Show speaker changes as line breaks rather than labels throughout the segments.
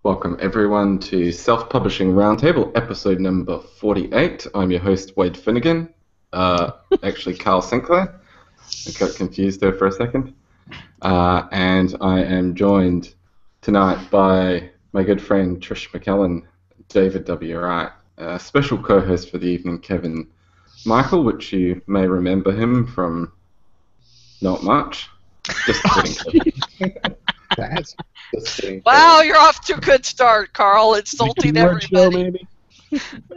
Welcome everyone to Self-Publishing Roundtable, episode number 48. I'm your host, Wade Finnegan. Actually, Carl Sinclair. I got confused there for a second. And I am joined tonight by my good friend Trish McKellen, David W. Wright, special co-host for the evening, Kevin Michael, which you may remember him from not much. Just kidding.
Wow, you're off to a good start, Carl. Insulting everybody.
Show, maybe?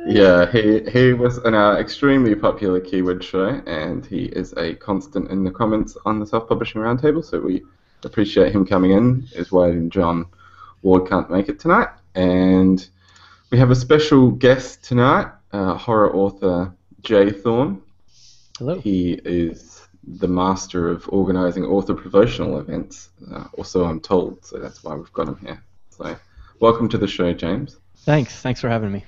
Yeah, he was an extremely popular keyword show, and he is a constant in the comments on the Self-Publishing Roundtable, so we appreciate him coming in, as Wade and John Ward can't make it tonight. And we have a special guest tonight, horror author Jay Thorn.
Hello.
He is the master of organising author promotional events, also I'm told, so that's why we've got him here. So, welcome to the show, James.
Thanks for having me.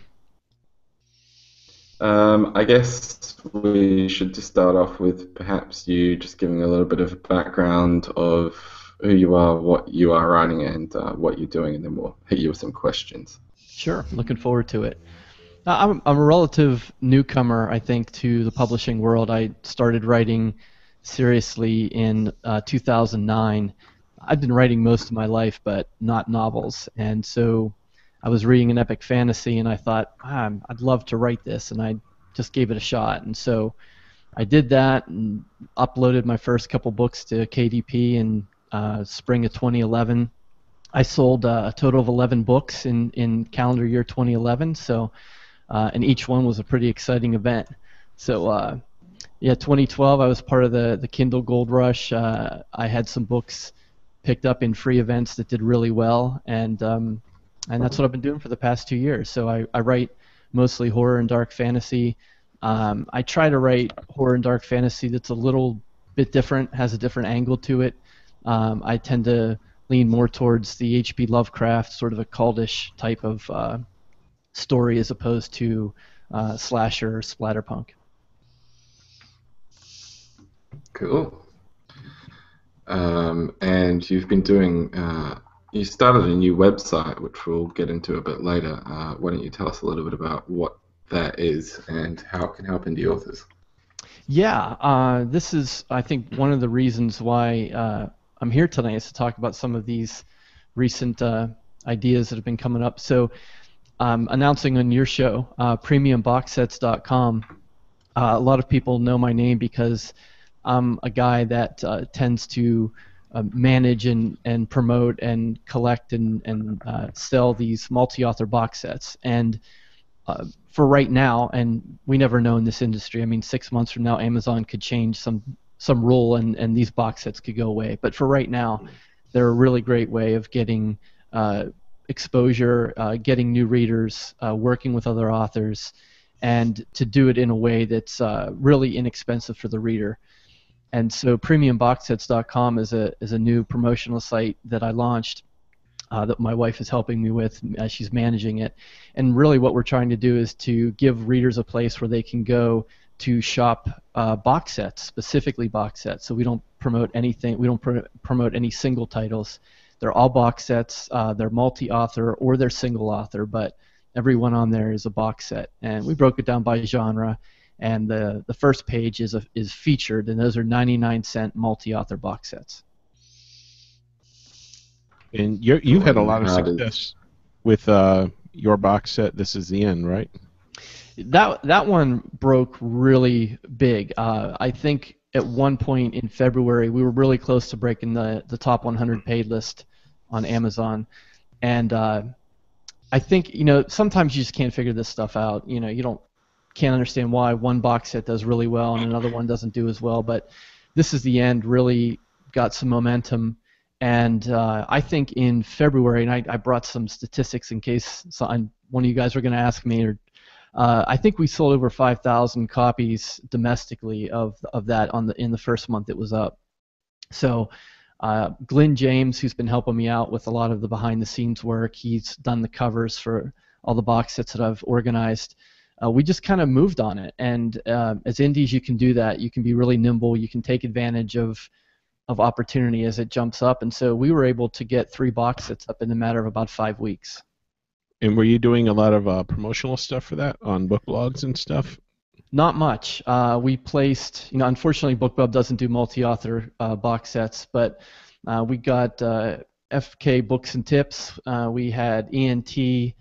I guess we should just start off with perhaps you just giving a little bit of a background of who you are, what you are writing, and what you're doing, and then we'll hit you with some questions.
Sure, looking forward to it. I'm a relative newcomer, I think, to the publishing world. I started writing seriously in 2009. I've been writing most of my life, but not novels. And so I was reading an epic fantasy, and I thought, I'd love to write this, and I just gave it a shot. And so I did that and uploaded my first couple books to KDP in spring of 2011. I sold a total of 11 books in calendar year 2011, so and each one was a pretty exciting event. So yeah, 2012, I was part of the Kindle Gold Rush. I had some books picked up in free events that did really well, and that's what I've been doing for the past 2 years. So I write mostly horror and dark fantasy. I try to write horror and dark fantasy that's a little bit different, has a different angle to it. I tend to lean more towards the H.P. Lovecraft, sort of a cultish type of story as opposed to slasher or splatterpunk.
Cool. And you've been doing, you started a new website, which we'll get into a bit later. Why don't you tell us a little bit about what that is and how it can help indie authors?
Yeah, this is, I think, one of the reasons why I'm here tonight is to talk about some of these recent ideas that have been coming up. So, announcing on your show, premiumboxsets.com, a lot of people know my name because I'm a guy that tends to manage and promote and collect and sell these multi-author box sets. And for right now, and we never know in this industry, I mean, 6 months from now, Amazon could change some rule and these box sets could go away. But for right now, they're a really great way of getting exposure, getting new readers, working with other authors, and to do it in a way that's really inexpensive for the reader. And so premiumboxsets.com is a new promotional site that I launched that my wife is helping me with as she's managing it. And really what we're trying to do is to give readers a place where they can go to shop box sets, specifically box sets. So we don't promote anything, we don't promote any single titles. They're all box sets, they're multi-author or they're single author, but every one on there is a box set. And we broke it down by genre. And the first page is featured, and those are 99-cent multi-author box sets.
And you've had a lot of success with your box set. This is the end, right?
That one broke really big. I think at one point in February we were really close to breaking the top 100 paid list on Amazon, and I think sometimes you just can't figure this stuff out. You can't understand why one box set does really well and another one doesn't do as well, but This Is the End really got some momentum, and I think in February, and I brought some statistics in case one of you guys were going to ask me, I think we sold over 5,000 copies domestically of that in the first month it was up. So Glenn James, who's been helping me out with a lot of the behind-the-scenes work, he's done the covers for all the box sets that I've organized. We just kind of moved on it, and as indies you can do that. You can be really nimble. You can take advantage of opportunity as it jumps up, and so we were able to get 3 box sets up in a matter of about 5 weeks.
And were you doing a lot of promotional stuff for that on book blogs and stuff?
Not much. We placed, unfortunately, BookBub doesn't do multi-author box sets, but we got FK Books and Tips. We had ENT. There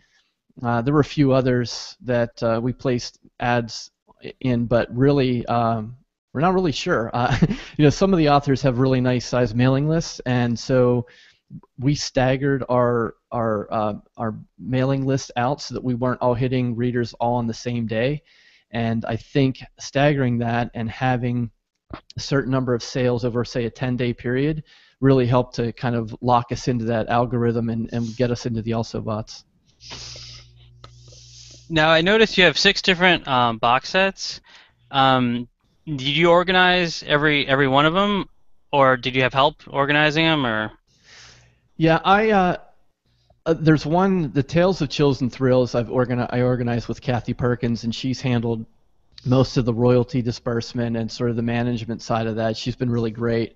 were a few others that we placed ads in, but really, we're not really sure. Some of the authors have really nice size mailing lists, and so we staggered our mailing list out so that we weren't all hitting readers all on the same day. And I think staggering that and having a certain number of sales over, say, a 10-day period really helped to kind of lock us into that algorithm and get us into the also bots.
Now, I noticed you have 6 different box sets. Did you organize every one of them, or did you have help organizing them, or?
Yeah, there's one, the Tales of Chills and Thrills. I organized with Kathy Perkins, and she's handled most of the royalty disbursement and sort of the management side of that. She's been really great.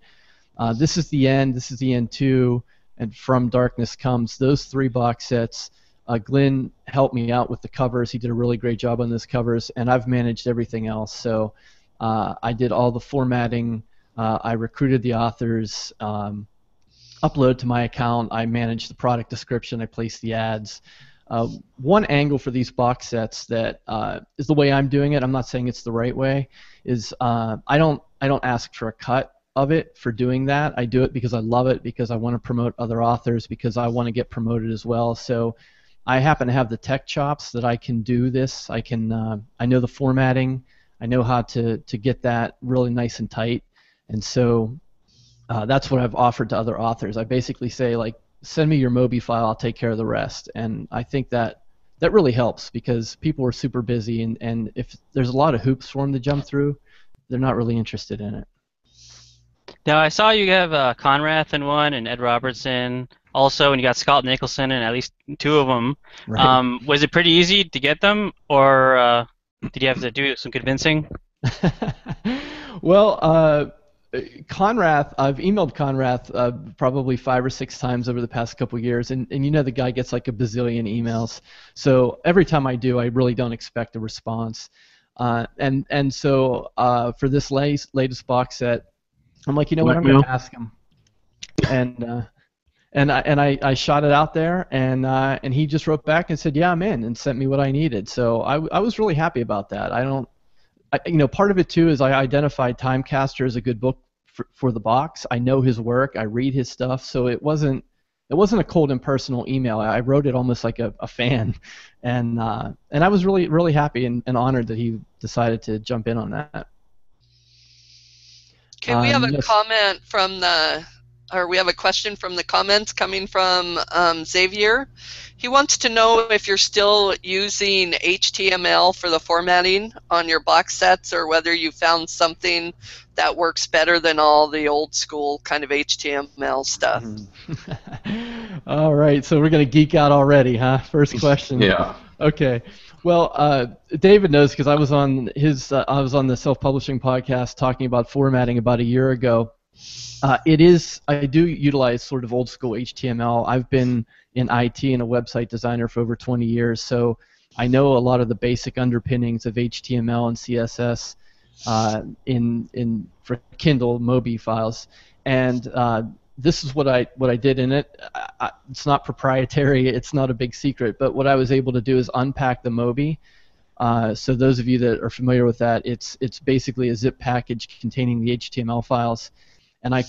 This is the End. This is the End 2, and From Darkness Comes. Those 3 box sets. Glenn helped me out with the covers. He did a really great job on those covers, and I've managed everything else. So I did all the formatting. I recruited the authors. Upload to my account. I manage the product description. I place the ads. One angle for these box sets that is the way I'm doing it. I'm not saying it's the right way. Is I don't ask for a cut of it for doing that. I do it because I love it, because I want to promote other authors, because I want to get promoted as well. So I happen to have the tech chops that I can do this. I know the formatting. I know how to get that really nice and tight, and so. That's what I've offered to other authors. I basically say, like, send me your Mobi file, I'll take care of the rest. And I think that really helps, because people are super busy, and if there's a lot of hoops for them to jump through, they're not really interested in it.
Now, I saw you have Conrath in one and Ed Robertson also, and you got Scott Nicholson in at least 2 of them.
Right.
Was it pretty easy to get them, or did you have to do some convincing?
Well, Conrath, I've emailed Conrath probably 5 or 6 times over the past couple of years, and the guy gets like a bazillion emails. So every time I do, I really don't expect a response. And so for this latest box set, I'm like, what, I'm going to ask him. And I shot it out there, and he just wrote back and said, yeah, I'm in, and sent me what I needed. So I was really happy about that. Part of it too is I identified Timecaster as a good book for the box. I know his work. I read his stuff, so it wasn't a cold, impersonal email. I wrote it almost like a fan, and I was really, really happy and honored that he decided to jump in on that.
Okay, we have a comment from we have a question from the comments coming from Xavier. He wants to know if you're still using HTML for the formatting on your box sets, or whether you found something that works better than all the old school kind of HTML stuff.
All right, so we're going to geek out already, huh? First question.
Yeah.
Okay. Well, David knows, because I was on the self-publishing podcast talking about formatting about a year ago. I do utilize sort of old school HTML. I've been in IT and a website designer for over 20 years, so I know a lot of the basic underpinnings of HTML and CSS for Kindle Mobi files, and this is what I did in it. It's not proprietary. It's not a big secret, but what I was able to do is unpack the Mobi. So those of you that are familiar with that, it's basically a zip package containing the HTML files. And I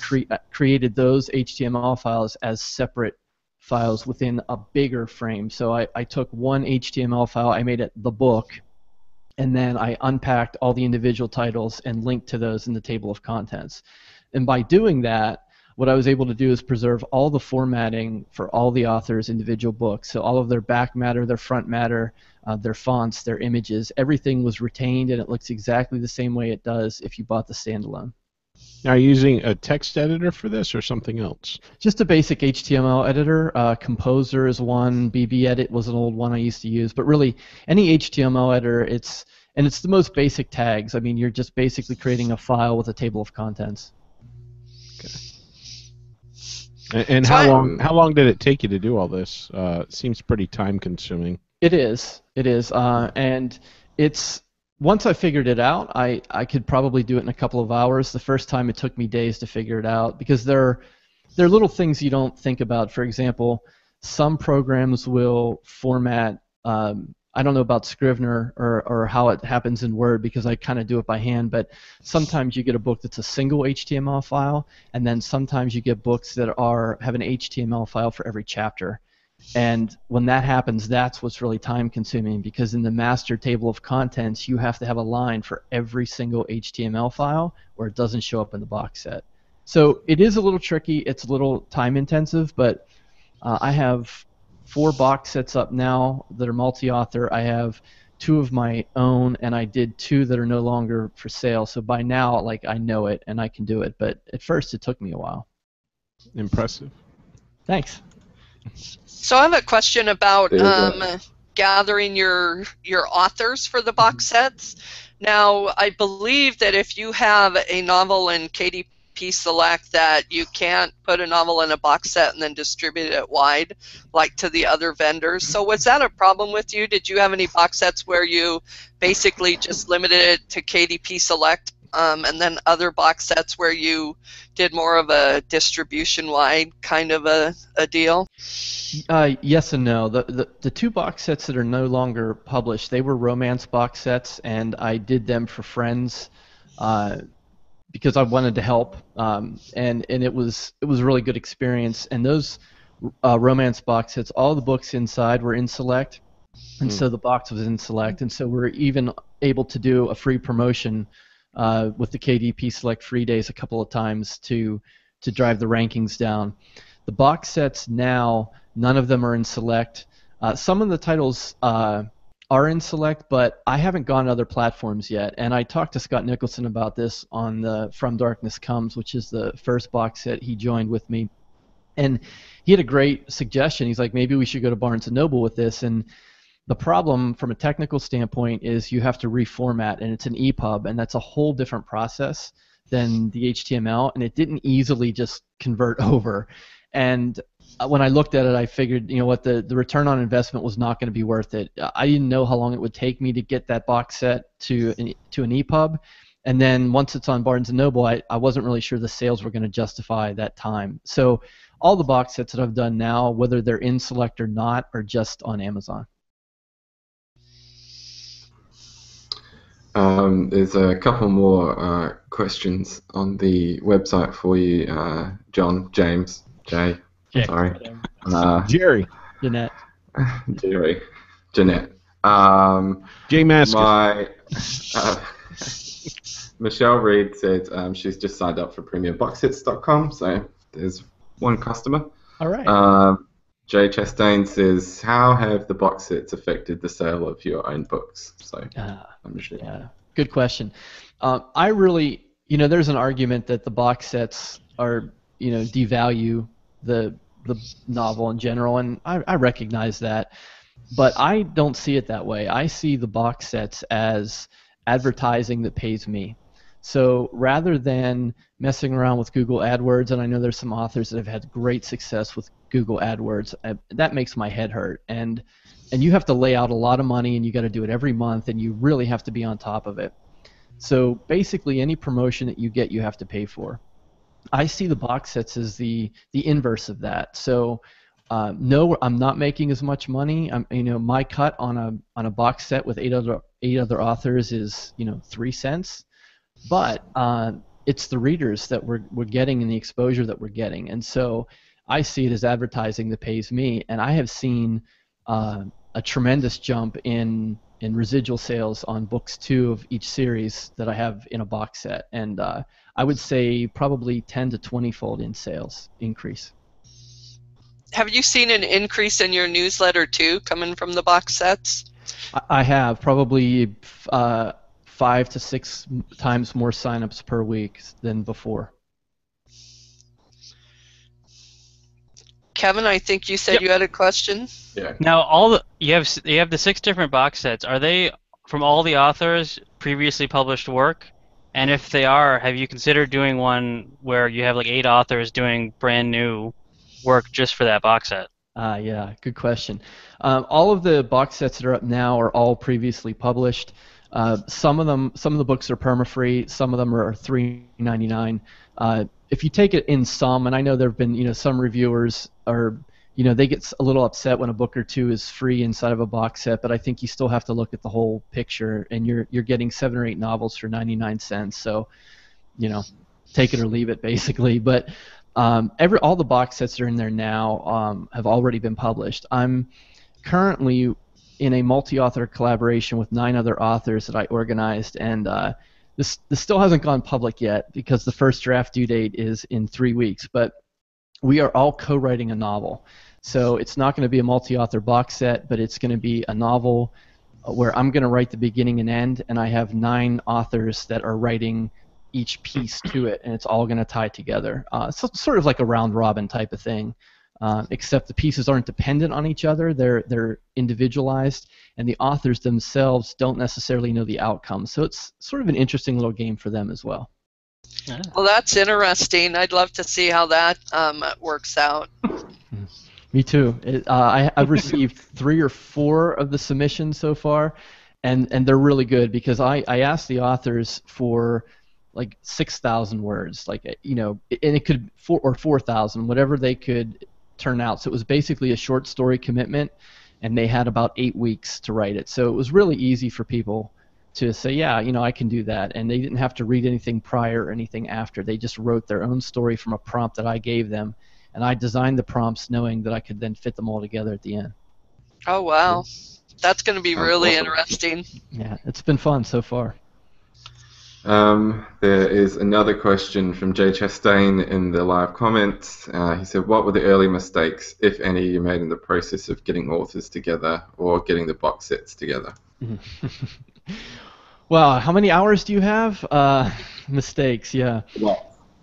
created those HTML files as separate files within a bigger frame. So I took one HTML file, I made it the book, and then I unpacked all the individual titles and linked to those in the table of contents. And by doing that, what I was able to do is preserve all the formatting for all the authors' individual books. So all of their back matter, their front matter, their fonts, their images, everything was retained, and it looks exactly the same way it does if you bought the standalone.
Now, are you using a text editor for this or something else?
Just a basic HTML editor. Composer is one. BB Edit was an old one I used to use. But really, any HTML editor, it's the most basic tags. I mean, you're just basically creating a file with a table of contents.
Okay. And
So
how long did it take you to do all this? It seems pretty time consuming.
It is. It is. And it's once I figured it out, I could probably do it in a couple of hours. The first time it took me days to figure it out because there are little things you don't think about. For example, some programs will format. I don't know about Scrivener or how it happens in Word because I kind of do it by hand, but sometimes you get a book that's a single HTML file, and then sometimes you get books that have an HTML file for every chapter. And when that happens, that's what's really time consuming because in the master table of contents, you have to have a line for every single HTML file or it doesn't show up in the box set. So it is a little tricky, it's a little time intensive, but I have 4 box sets up now that are multi-author. I have 2 of my own, and I did 2 that are no longer for sale. So by now, like, I know it and I can do it. But at first, it took me a while.
Impressive.
Thanks.
So I have a question about gathering your authors for the box sets. Now, I believe that if you have a novel in KDP Select that you can't put a novel in a box set and then distribute it wide like to the other vendors. So was that a problem with you? Did you have any box sets where you basically just limited it to KDP Select and then other box sets where you did more of a distribution-wide kind of a deal?
Yes and no. The 2 box sets that are no longer published, they were romance box sets, and I did them for friends because I wanted to help, and it was a really good experience. And those romance box sets, all the books inside were in Select, and so the box was in Select, and so we're even able to do a free promotion with the KDP Select free days a couple of times to drive the rankings down. The box sets now, none of them are in Select. Some of the titles are in Select, but I haven't gone to other platforms yet. And I talked to Scott Nicholson about this on the From Darkness Comes, which is the first box set he joined with me. And he had a great suggestion. He's like, maybe we should go to Barnes & Noble with this. And the problem from a technical standpoint is you have to reformat, and it's an EPUB, and that's a whole different process than the HTML, and it didn't easily just convert over. And when I looked at it, I figured, you know what, the return on investment was not going to be worth it. I didn't know how long it would take me to get that box set to an EPUB, and then once it's on Barnes & Noble, I wasn't really sure the sales were going to justify that time. So all the box sets that I've done now, whether they're in Select or not, are just on Amazon.
There's a couple more questions on the website for you, John, James, Jay. Sorry.
Jerry.
Jeanette.
Jerry. Jeanette.
Jay Mask.
Michelle Reed said she's just signed up for premiumboxhits.com, so there's one customer.
All right.
Jay Chastain says, how have the box sets affected the sale of your own books? So I'm sure.
Yeah, good question. I really, there's an argument that the box sets are, devalue the novel in general, and I recognize that, but I don't see it that way. I see the box sets as advertising that pays me. So rather than messing around with Google AdWords, and I know there's some authors that have had great success with Google AdWords, that makes my head hurt. And you have to lay out a lot of money, and you got to do it every month, and you really have to be on top of it. So basically, any promotion that you get, you have to pay for. I see the box sets as the inverse of that. So no, I'm not making as much money. My cut on a box set with eight other authors is 3 cents. But it's the readers that we're getting and the exposure that we're getting, and so I see it as advertising that pays me. And I have seen a tremendous jump in residual sales on books 2 of each series that I have in a box set, and I would say probably 10 to 20-fold in sales increase.
Have you seen an increase in your newsletter too, coming from the box sets?
I have probably 5 to 6 times more signups per week than before.
Kevin, I think you said you had a question.
Yeah.
Now, you have the 6 different box sets. Are they from all the authors' previously published work? And if they are, have you considered doing one where you have like 8 authors doing brand new work just for that box set?
Yeah, good question. All of the box sets that are up now are all previously published. Some of the books are perma-free. Some of them are $3.99. If you take it in sum, and I know there have been, some reviewers are, they get a little upset when a book or two is free inside of a box set, but I think you still have to look at the whole picture, and you're getting 7 or 8 novels for 99 cents. So, take it or leave it, basically. But all the box sets that are in there now have already been published. I'm currently in a multi-author collaboration with 9 other authors that I organized, and this still hasn't gone public yet because the first draft due date is in 3 weeks. But we are all co-writing a novel, so it's not going to be a multi-author box set, but it's going to be a novel where I'm going to write the beginning and end, and I have 9 authors that are writing each piece to it, and it's all going to tie together. So it's sort of like a round robin type of thing, except the pieces aren't dependent on each other. They're individualized, and the authors themselves don't necessarily know the outcome. So it's sort of an interesting little game for them as well.
Well, that's interesting. I'd love to see how that works out.
Me too. I've received 3 or 4 of the submissions so far, and they're really good because I asked the authors for like 6,000 words, and it could 4,000, whatever they could turn out. So it was basically a short story commitment, and they had about 8 weeks to write it. So it was really easy for people to say, yeah, I can do that, and they didn't have to read anything prior or anything after. They just wrote their own story from a prompt that I gave them, and I designed the prompts knowing that I could then fit them all together at the end.
Oh, wow. That's going to be really
awesome.
interesting.
Yeah, it's been fun so far.
There is another question from Jay Chastain in the live comments. He said, what were the early mistakes, if any, you made in the process of getting authors together or getting the box sets together?
Well, how many hours do you have? Mistakes, yeah.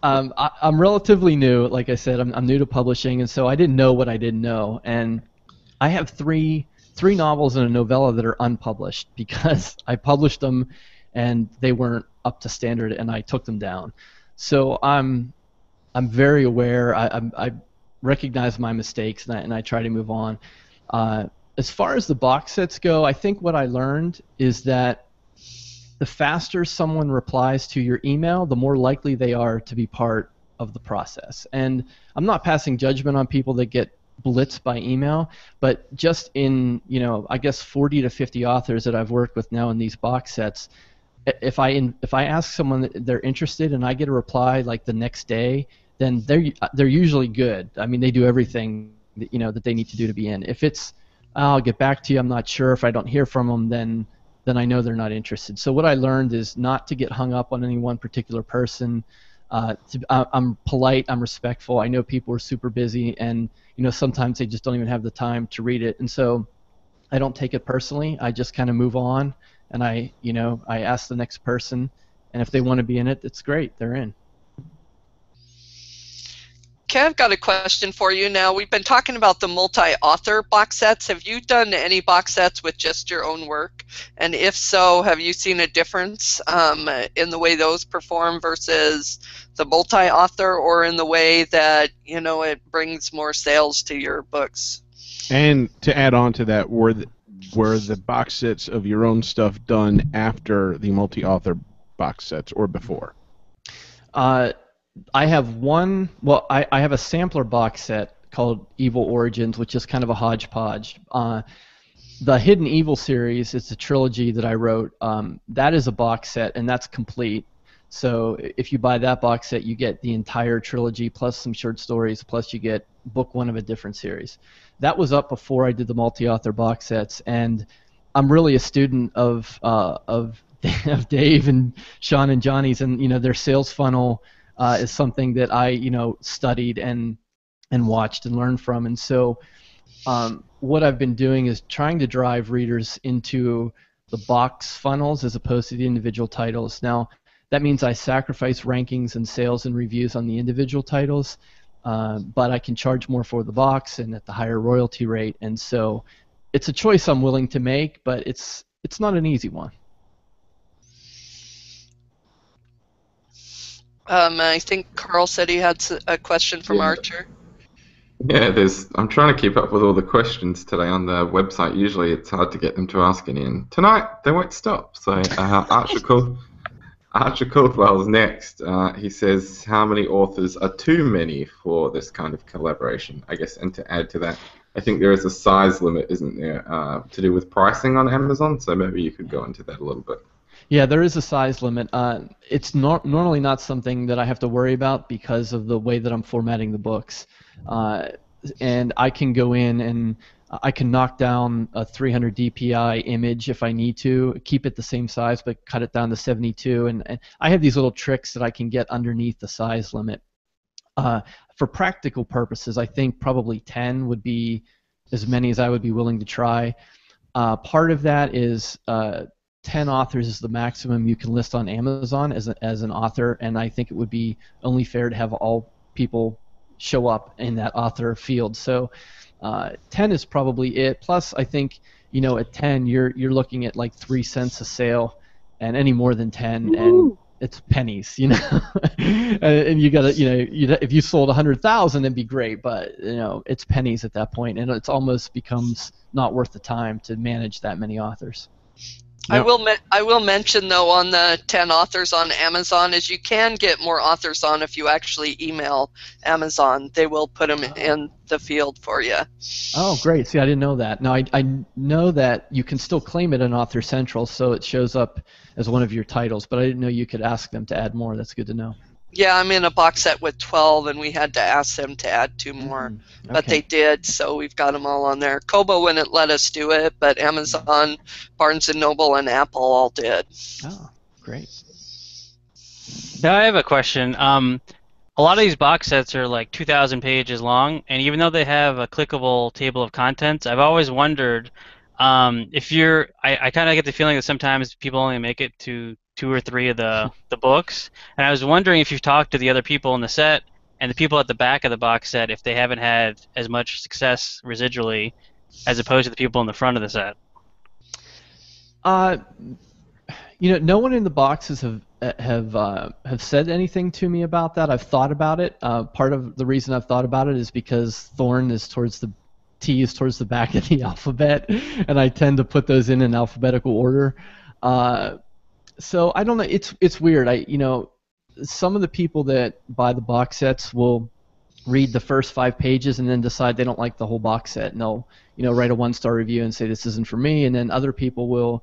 I'm relatively new. Like I said, I'm new to publishing, and so I didn't know what I didn't know. And I have three novels and a novella that are unpublished because I published them and they weren't up to standard, and I took them down. So I'm very aware. I recognize my mistakes, and I try to move on. As far as the box sets go, I think what I learned is that the faster someone replies to your email, the more likely they are to be part of the process. And I'm not passing judgment on people that get blitzed by email, but just in, I guess 40 to 50 authors that I've worked with now in these box sets, if I ask someone that they're interested and I get a reply like the next day, then they're usually good. I mean, they do everything that they need to do to be in. If it's I'll get back to you, I'm not sure, if I don't hear from them, then I know they're not interested. So what I learned is not to get hung up on any one particular person. I'm polite, I'm respectful. I know people are super busy, and sometimes they just don't even have the time to read it, and so I don't take it personally. I just kind of move on, and I ask the next person, and if they want to be in it, it's great, they're in.
Okay, I've got a question for you now. We've been talking about the multi-author box sets. Have you done any box sets with just your own work? And if so, have you seen a difference in the way those perform versus the multi-author, or in the way that, it brings more sales to your books?
And to add on to that, were the box sets of your own stuff done after the multi-author box sets or before?
I have one. Well, I have a sampler box set called Evil Origins, which is kind of a hodgepodge. The Hidden Evil series is a trilogy that I wrote. That is a box set, and that's complete. So if you buy that box set, you get the entire trilogy plus some short stories, plus you get book 1 of a different series. That was up before I did the multi-author box sets, and I'm really a student of Dave and Sean and Johnny's, and their sales funnel. Is something that I, studied and watched and learned from. And so what I've been doing is trying to drive readers into the box funnels as opposed to the individual titles. Now, that means I sacrifice rankings and sales and reviews on the individual titles, but I can charge more for the box and at the higher royalty rate. And so it's a choice I'm willing to make, but it's not an easy one.
I think Carl said he had a question from Archer.
Yeah, I'm trying to keep up with all the questions today on the website. Usually it's hard to get them to ask any, and tonight they won't stop. So Archer Caldwell's next. He says, how many authors are too many for this kind of collaboration? I guess, and to add to that, I think there is a size limit, isn't there, to do with pricing on Amazon? So maybe you could go into that a little bit.
Yeah, there is a size limit. It's normally not something that I have to worry about because of the way that I'm formatting the books. And I can go in and I can knock down a 300 dpi image if I need to, keep it the same size, but cut it down to 72. And I have these little tricks that I can get underneath the size limit. For practical purposes, I think probably 10 would be as many as I would be willing to try. Part of that is 10 authors is the maximum you can list on Amazon as an author, and I think it would be only fair to have all people show up in that author field. So 10 is probably it. Plus, I think at 10 you're looking at like 3 cents a sale, and any more than 10 and it's pennies, and you gotta, if you sold 100,000, it'd be great, but it's pennies at that point, and it's almost becomes not worth the time to manage that many authors.
Yep. I will mention, though, on the 10 authors on Amazon is you can get more authors on if you actually email Amazon. They will put them in the field for you.
Oh, great. See, I didn't know that. Now, I know that you can still claim it in Author Central, so it shows up as one of your titles, but I didn't know you could ask them to add more. That's good to know.
Yeah, I'm in a box set with 12, and we had to ask them to add 2 more. Okay. But they did, so we've got them all on there. Kobo wouldn't let us do it, but Amazon, Barnes & Noble, and Apple all did.
Oh, great.
Now I have a question. A lot of these box sets are like 2,000 pages long, and even though they have a clickable table of contents, I've always wondered if you're... I kind of get the feeling that sometimes people only make it to 2 or 3 of the books, and I was wondering if you've talked to the other people in the set and the people at the back of the box set if they haven't had as much success residually as opposed to the people in the front of the set.
No one in the boxes have said anything to me about that. I've thought about it. Part of the reason I've thought about it is because Thorn is towards the T is towards the back of the alphabet, and I tend to put those in alphabetical order. So I don't know. It's weird. Some of the people that buy the box sets will read the first 5 pages and then decide they don't like the whole box set, and they'll write a 1-star review and say this isn't for me. And then other people will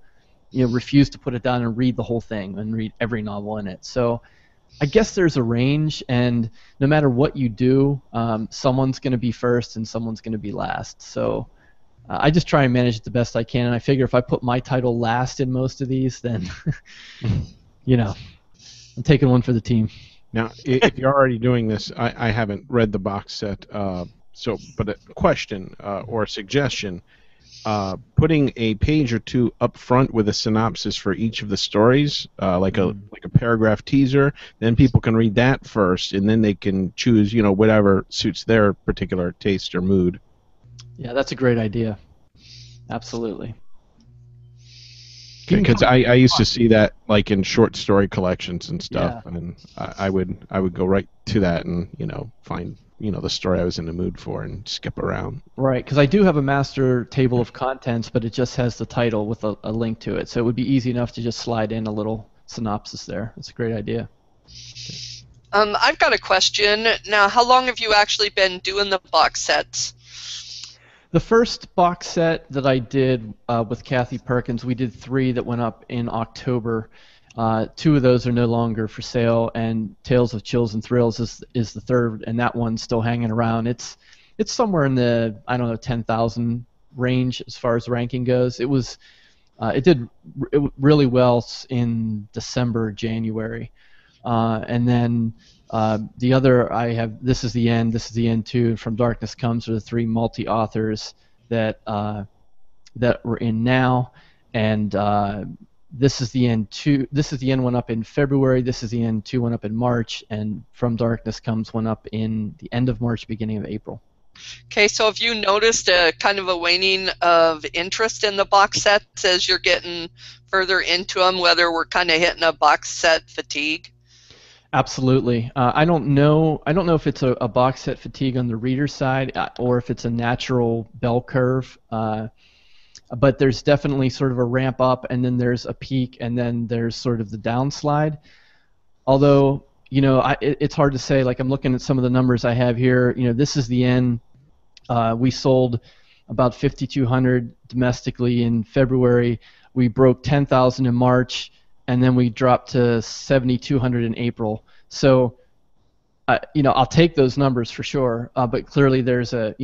refuse to put it down and read the whole thing and read every novel in it. So I guess there's a range, and no matter what you do, someone's going to be first and someone's going to be last. So I just try and manage it the best I can, and I figure if I put my title last in most of these, then, I'm taking one for the team.
Now, if you're already doing this, I haven't read the box set, but a question or a suggestion, putting a page or 2 up front with a synopsis for each of the stories, like a paragraph teaser, then people can read that first, and then they can choose, whatever suits their particular taste or mood.
Yeah, that's a great idea. Absolutely.
Because I used to see that like in short story collections and stuff, and I would go right to that and find the story I was in the mood for and skip around.
Right, because I do have a master table of contents, but it just has the title with a link to it, so it would be easy enough to just slide in a little synopsis there. That's a great idea.
I've got a question. Now, how long have you actually been doing the box sets?
The first box set that I did with Kathy Perkins, we did 3 that went up in October. 2 of those are no longer for sale, and Tales of Chills and Thrills is the third, and that one's still hanging around. It's somewhere in the 10,000 range as far as ranking goes. It did really well in December, January, and then the other I have This Is the End, This Is the End 2, and From Darkness Comes are the 3 multi-authors that we're in now, and This Is the End 2. This Is the End went up in February. This Is the End 2 went up in March, and From Darkness Comes went up in the end of March, beginning of April.
Okay, so have you noticed a kind of a waning of interest in the box sets as you're getting further into them, whether we're kind of hitting a box set fatigue?
Absolutely. I don't know. I don't know if it's a box set fatigue on the reader side or if it's a natural bell curve. But there's definitely sort of a ramp up, and then there's a peak, and then there's sort of the downslide. Although, it's hard to say. Like, I'm looking at some of the numbers I have here. This is the end. We sold about 5,200 domestically in February. We broke 10,000 in March, and then we dropped to 7,200 in April. So, I'll take those numbers for sure. But clearly, there's a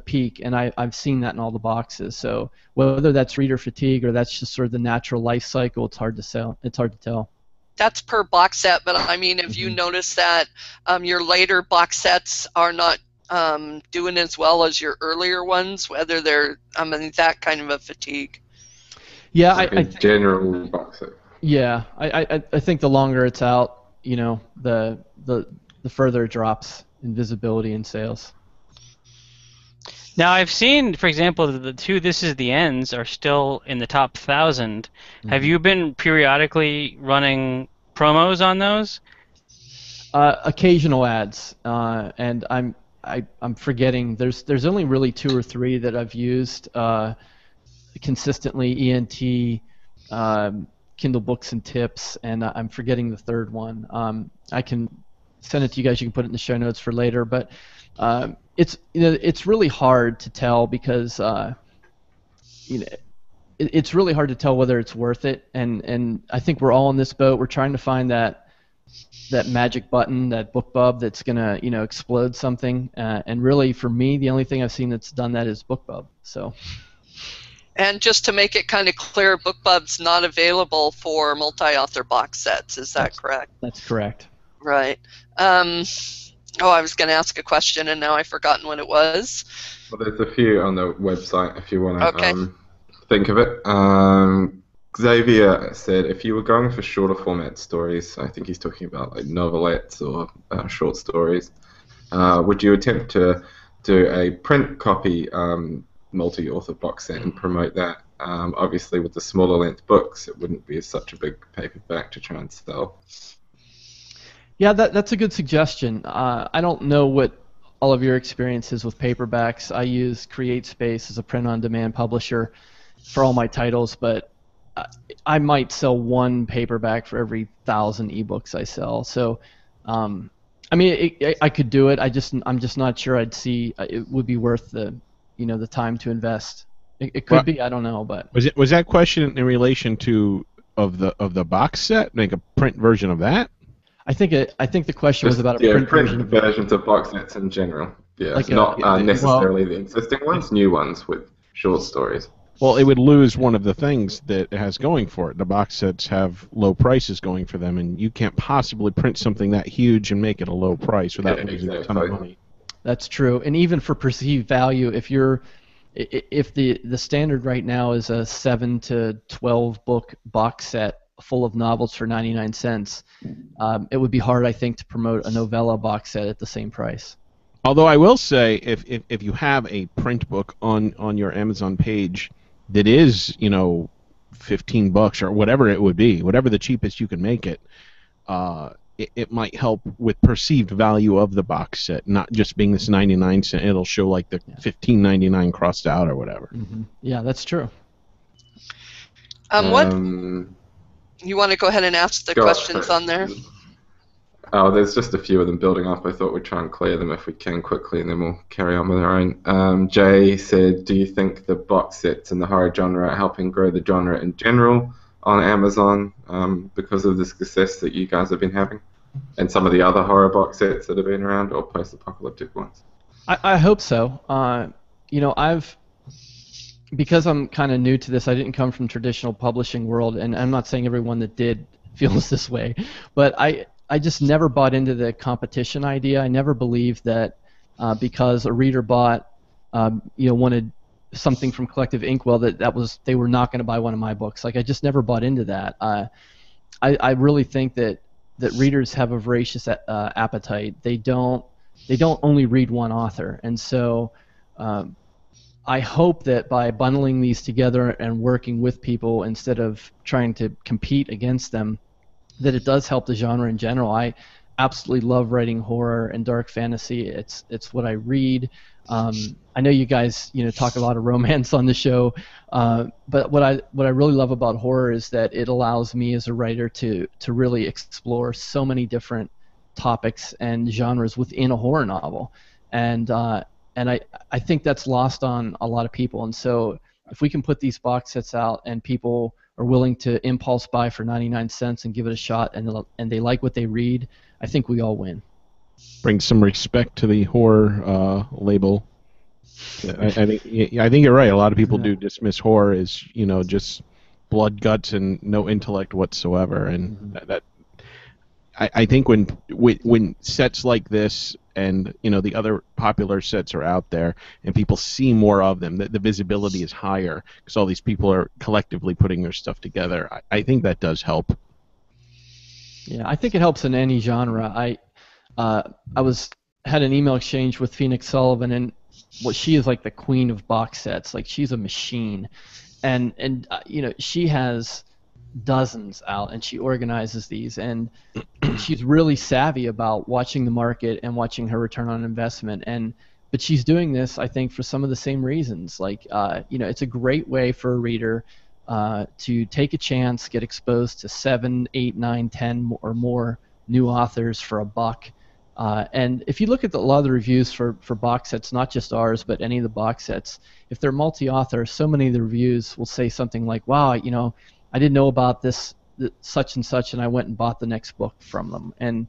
peak, and I've seen that in all the boxes. So whether that's reader fatigue or that's just sort of the natural life cycle, it's hard to sell. It's hard to tell.
That's per box set, but I mean, if you notice that your later box sets are not doing as well as your earlier ones, whether they're, that kind of a fatigue.
Yeah,
like
I
general box set.
Yeah, I think the longer it's out, the further it drops in visibility and sales.
Now, I've seen, for example, the two This Is the Ends are still in the top 1,000. Have you been periodically running promos on those?
Occasional ads, and I'm forgetting. There's only really 2 or 3 that I've used consistently. ENT, Kindle Books and Tips, and I'm forgetting the third one. I can send it to you guys. You can put it in the show notes for later, but. It's really hard to tell because it's really hard to tell whether it's worth it, and I think we're all in this boat. We're trying to find that magic button, that BookBub that's gonna explode something, and really for me the only thing I've seen that's done that is BookBub. So.
And just to make it kind of clear, BookBub's not available for multi-author box sets. Is that correct?
That's correct.
Right. I was going to ask a question, and now I've forgotten what it was.
Well, there's a few on the website if you want to think of it. Xavier said if you were going for shorter format stories, I think he's talking about like novelettes or short stories, would you attempt to do a print copy multi-author box set and promote that? Obviously, with the smaller length books, it wouldn't be such a big paperback to try and sell.
Yeah, that's a good suggestion. I don't know what all of your experience is with paperbacks. I use CreateSpace as a print-on-demand publisher for all my titles, but I might sell 1 paperback for every 1,000 ebooks I sell. So, I could do it. I'm just not sure I'd see it would be worth the time to invest. It could be. I don't know, but
was that question in relation to of the box set? Make a print version of that?
I think the question was about a print version.
Versions of box sets in general. Yeah,
Like
not necessarily the existing ones, new ones with short stories.
Well, it would lose one of the things that it has going for it. The box sets have low prices going for them, and you can't possibly print something that huge and make it a low price without losing a ton of money.
That's true, and even for perceived value, if the standard right now is a 7 to 12 book box set full of novels for 99 cents, it would be hard, I think, to promote a novella box set at the same price.
Although I will say, if you have a print book on your Amazon page that is, $15 or whatever it would be, whatever the cheapest you can make it, it might help with perceived value of the box set, not just being this 99 cent. It'll show like the $15.99 crossed out or whatever.
Mm-hmm. Yeah, that's true.
What? You want to go ahead and ask the questions on there?
Oh, there's just a few of them building up. I thought we'd try and clear them if we can quickly, and then we'll carry on with our own. Jay said, do you think the box sets in the horror genre are helping grow the genre in general on Amazon because of the success that you guys have been having? And some of the other horror box sets that have been around, or post-apocalyptic ones?
I hope so. Because I'm kind of new to this, I didn't come from traditional publishing world, and I'm not saying everyone that did feels this way, but I just never bought into the competition idea. I never believed that because a reader bought, wanted something from Collective Inkwell that they were not going to buy one of my books. Like, I just never bought into that. I really think that readers have a voracious appetite. They don't only read one author, and so. I hope that by bundling these together and working with people instead of trying to compete against them, that it does help the genre in general. absolutely love writing horror and dark fantasy. It's what I read. I know you guys talk a lot of romance on the show, but what I really love about horror is that it allows me as a writer to really explore so many different topics and genres within a horror novel, and I think that's lost on a lot of people. And so if we can put these box sets out and people are willing to impulse buy for 99 cents and give it a shot, and they like what they read, I think we all win.
Bring some respect to the horror label. I think you're right. A lot of people do dismiss horror as just blood, guts, and no intellect whatsoever. And I think when sets like this and the other popular sets are out there and people see more of them, the visibility is higher because all these people are collectively putting their stuff together. I think that does help.
Yeah, I think it helps in any genre. I had an email exchange with Phoenix Sullivan, and she is like the queen of box sets. Like, she's a machine, and she has dozens out, and she organizes these, and she's really savvy about watching the market and watching her return on investment. But she's doing this, I think, for some of the same reasons. Like, it's a great way for a reader to take a chance, get exposed to 7, 8, 9, 10 or more new authors for $1. And if you look at a lot of the reviews for box sets, not just ours, but any of the box sets, if they're multi-author, so many of the reviews will say something like, wow, I didn't know about this such and such, and I went and bought the next book from them. And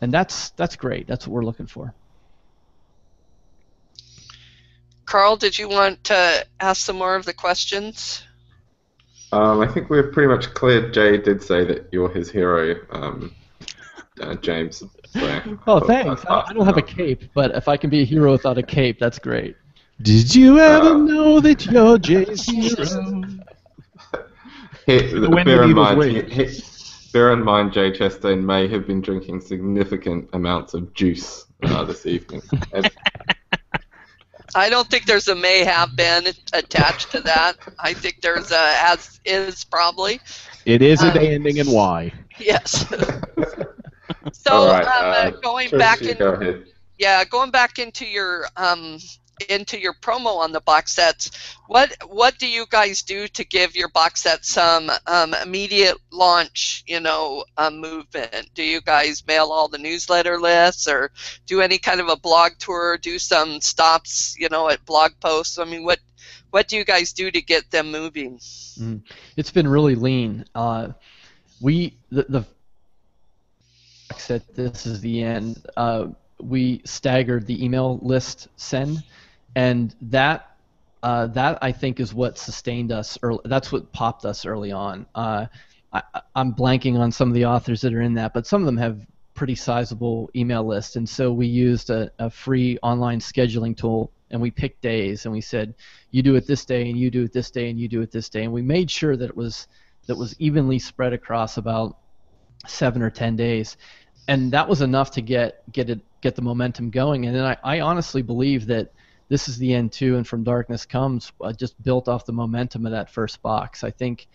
that's great. That's what we're looking for.
Carl, did you want to ask some more of the questions?
I think we're pretty much clear. Jay did say that you're his hero, James. So
oh, thanks. I don't have a cape, but if I can be a hero without a cape, that's great.
Did you ever know that you're Jay's hero?
Bear in mind, Jay Chastain may have been drinking significant amounts of juice this evening.
I don't think there's a may have been attached to that. I think there's a as is probably.
It is a day ending in Y.
Yes. So
all right,
going
Tracy,
back
go ahead.
going back into your promo on the box sets, what do you guys do to give your box set some immediate launch movement? Do you guys mail all the newsletter lists, or do any kind of a blog tour, do some stops at blog posts? I mean, what do you guys do to get them moving?
It's been really lean. The box set, this is the end. We staggered the email list send, and that I think is what sustained us early. That's what popped us early on. I'm blanking on some of the authors that are in that, but some of them have pretty sizable email lists, and so we used a free online scheduling tool, and we picked days, and we said, you do it this day, and you do it this day, and you do it this day, and we made sure that it was evenly spread across about 7 or 10 days, and that was enough to get the momentum going. And then I honestly believe that this is the end too, and From Darkness Comes just built off the momentum of that first box. I think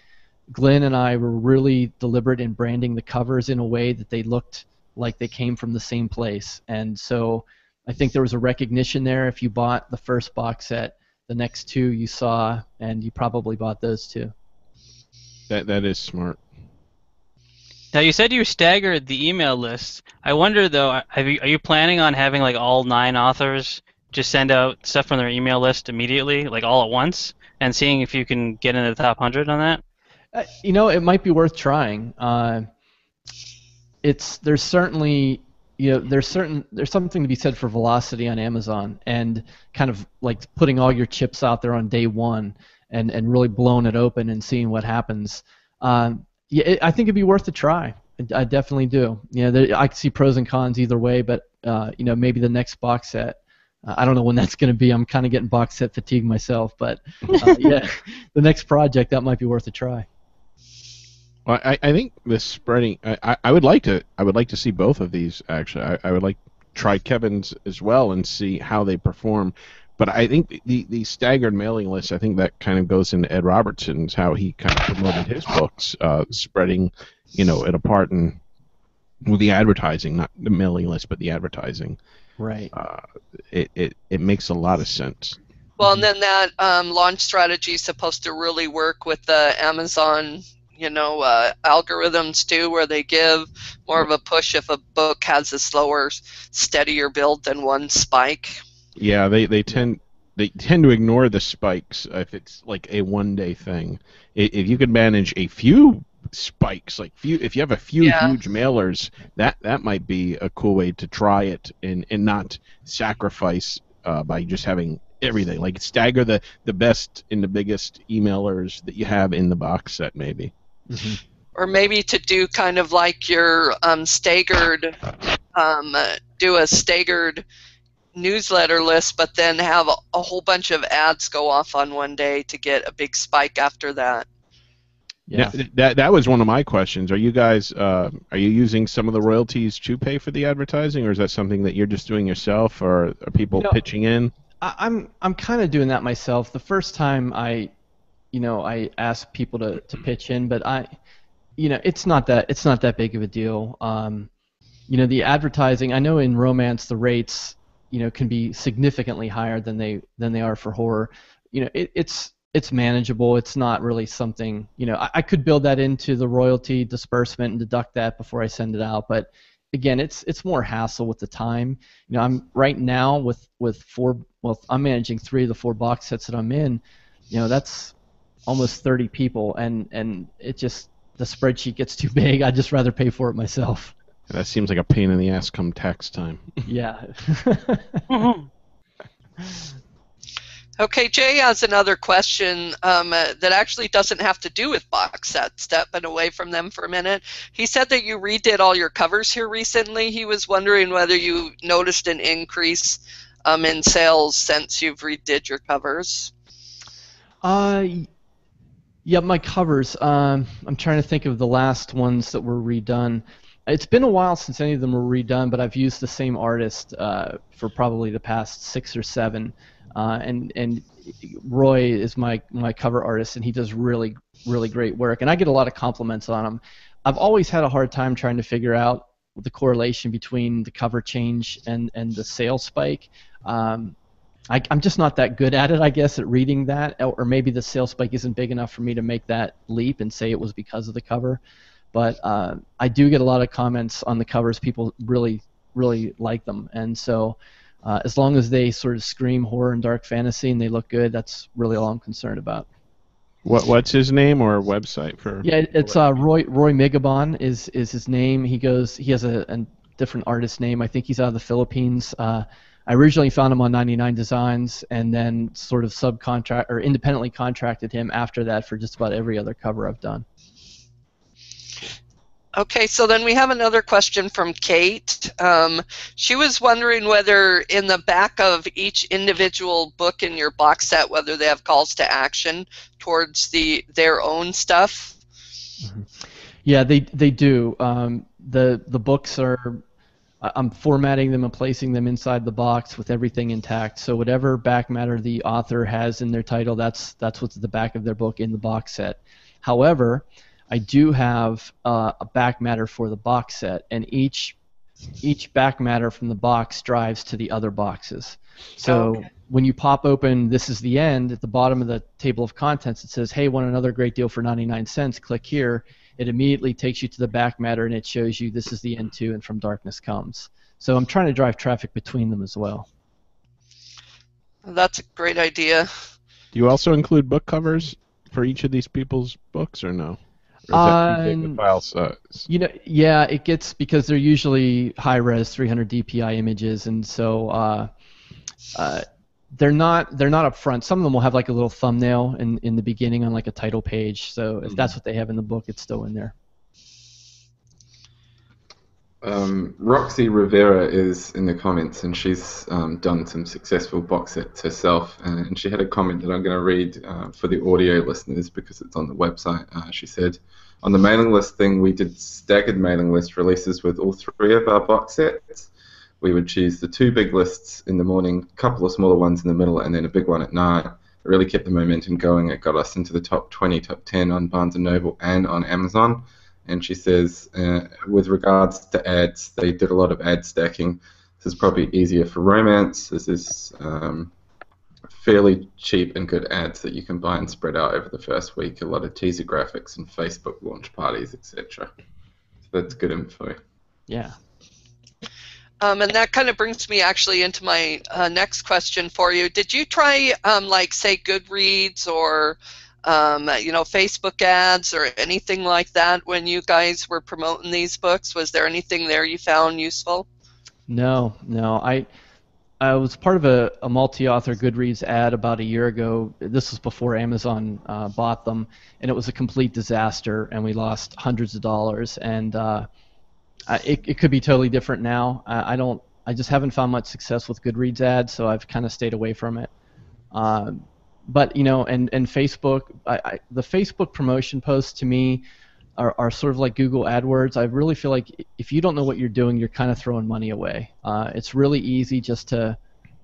Glenn and I were really deliberate in branding the covers in a way that they looked like they came from the same place, and so I think there was a recognition there. If you bought the first box set, the next two you saw, and you probably bought those too.
That is smart.
Now, you said you staggered the email list. I wonder, though, are you planning on having like all 9 authors just send out stuff from their email list immediately, like all at once, and seeing if you can get into the top 100 on that?
It might be worth trying. There's certainly there's something to be said for velocity on Amazon, and kind of like putting all your chips out there on day one and really blowing it open and seeing what happens. I think it'd be worth a try. I definitely do. I can see pros and cons either way, but maybe the next box set. I don't know when that's going to be. I'm kind of getting box set fatigue myself, but the next project, that might be worth a try.
Well, I think this spreading. I would like to see both of these actually. I would like to try Kevin's as well and see how they perform. But I think the staggered mailing list, I think that kind of goes into Ed Robertson's, how he kind of promoted his books, spreading, it apart and Well, the advertising, not the mailing list, but the advertising.
Right.
It makes a lot of sense.
Well, and then that launch strategy is supposed to really work with the Amazon, algorithms too, where they give more of a push if a book has a slower, steadier build than one spike.
Yeah, they tend to ignore the spikes if it's like a one-day thing. If you could manage a few spikes, if you have a few huge mailers, that might be a cool way to try it and not sacrifice by just having everything. Like stagger the best and the biggest emailers that you have in the box set, maybe.
Mm-hmm.
Or maybe to do kind of like your staggered, do a staggered newsletter list, but then have a whole bunch of ads go off on one day to get a big spike after that.
Yeah.
That was one of my questions. Are you guys are you using some of the royalties to pay for the advertising, or is that something that you're just doing yourself, or are people pitching in?
I'm kind of doing that myself. The first time I asked people to pitch in, but it's not that big of a deal. The advertising, I know in romance the rates can be significantly higher than they are for horror. It's manageable. It's not really something, I could build that into the royalty disbursement and deduct that before I send it out, but again, it's more hassle with the time. I'm right now with I'm managing 3 of the 4 box sets that I'm in. That's almost 30 people, and it just, the spreadsheet gets too big. I'd just rather pay for it myself.
That seems like a pain in the ass come tax time.
Yeah.
Okay, Jay has another question that actually doesn't have to do with box sets, stepping away from them for a minute. He said that you redid all your covers here recently. He was wondering whether you noticed an increase in sales since you've redid your covers.
Yeah, my covers. I'm trying to think of the last ones that were redone. It's been a while since any of them were redone, but I've used the same artist for probably the past 6 or 7. And Roy is my cover artist, and he does really, really great work. And I get a lot of compliments on him. I've always had a hard time trying to figure out the correlation between the cover change and the sales spike. I'm just not that good at it, I guess, at reading that, or maybe the sales spike isn't big enough for me to make that leap and say it was because of the cover. But I do get a lot of comments on the covers. People really, really like them, and so as long as they sort of scream horror and dark fantasy and they look good, that's really all I'm concerned about.
What's his name or website for?
Yeah, it's Roy Megabon is his name. He has a different artist name. I think he's out of the Philippines. I originally found him on 99 Designs, and then sort of independently contracted him after that for just about every other cover I've done.
Okay, so then we have another question from Kate. She was wondering whether in the back of each individual book in your box set, whether they have calls to action towards their own stuff.
Mm-hmm. Yeah, they do. The books are, I'm formatting them and placing them inside the box with everything intact. So whatever back matter the author has in their title, that's what's at the back of their book in the box set. However, I do have a back matter for the box set, and each back matter from the box drives to the other boxes. So when you pop open "This is the End" at the bottom of the table of contents, it says, "Hey, want another great deal for 99 cents? Click here." It immediately takes you to the back matter, and it shows you "This is the End too," and "From Darkness Comes." So I'm trying to drive traffic between them as well.
That's a great idea.
Do you also include book covers for each of these people's books, or no? Or is that too big a file size?
Yeah, it gets, because they're usually high-res 300 DPI images, and so they're not up front. Some of them will have like a little thumbnail in the beginning on like a title page. So if that's what they have in the book, it's still in there.
Roxy Rivera is in the comments, and she's done some successful box sets herself, and she had a comment that I'm going to read for the audio listeners because it's on the website. She said, "On the mailing list thing, we did staggered mailing list releases with all 3 of our box sets. We would choose the 2 big lists in the morning, a couple of smaller ones in the middle, and then a big one at night. It really kept the momentum going. It got us into the top 20, top 10 on Barnes & Noble and on Amazon. and she says, with regards to ads, they did a lot of ad stacking. This is probably easier for romance. This is fairly cheap and good ads that you can buy and spread out over the first week. A lot of teaser graphics and Facebook launch parties, etc. So that's good info.
Yeah.
And that kind of brings me actually into my next question for you. Did you try, like, say, Goodreads or, Facebook ads or anything like that when you guys were promoting these books? Was there anything there you found useful?
No. I was part of a multi-author Goodreads ad about a year ago. This was before Amazon bought them, and it was a complete disaster, and we lost hundreds of dollars. And it could be totally different now. I just haven't found much success with Goodreads ads, so I've kind of stayed away from it. But and Facebook, the Facebook promotion posts to me are sort of like Google AdWords. I really feel like if you don't know what you're doing, you're kind of throwing money away. It's really easy just to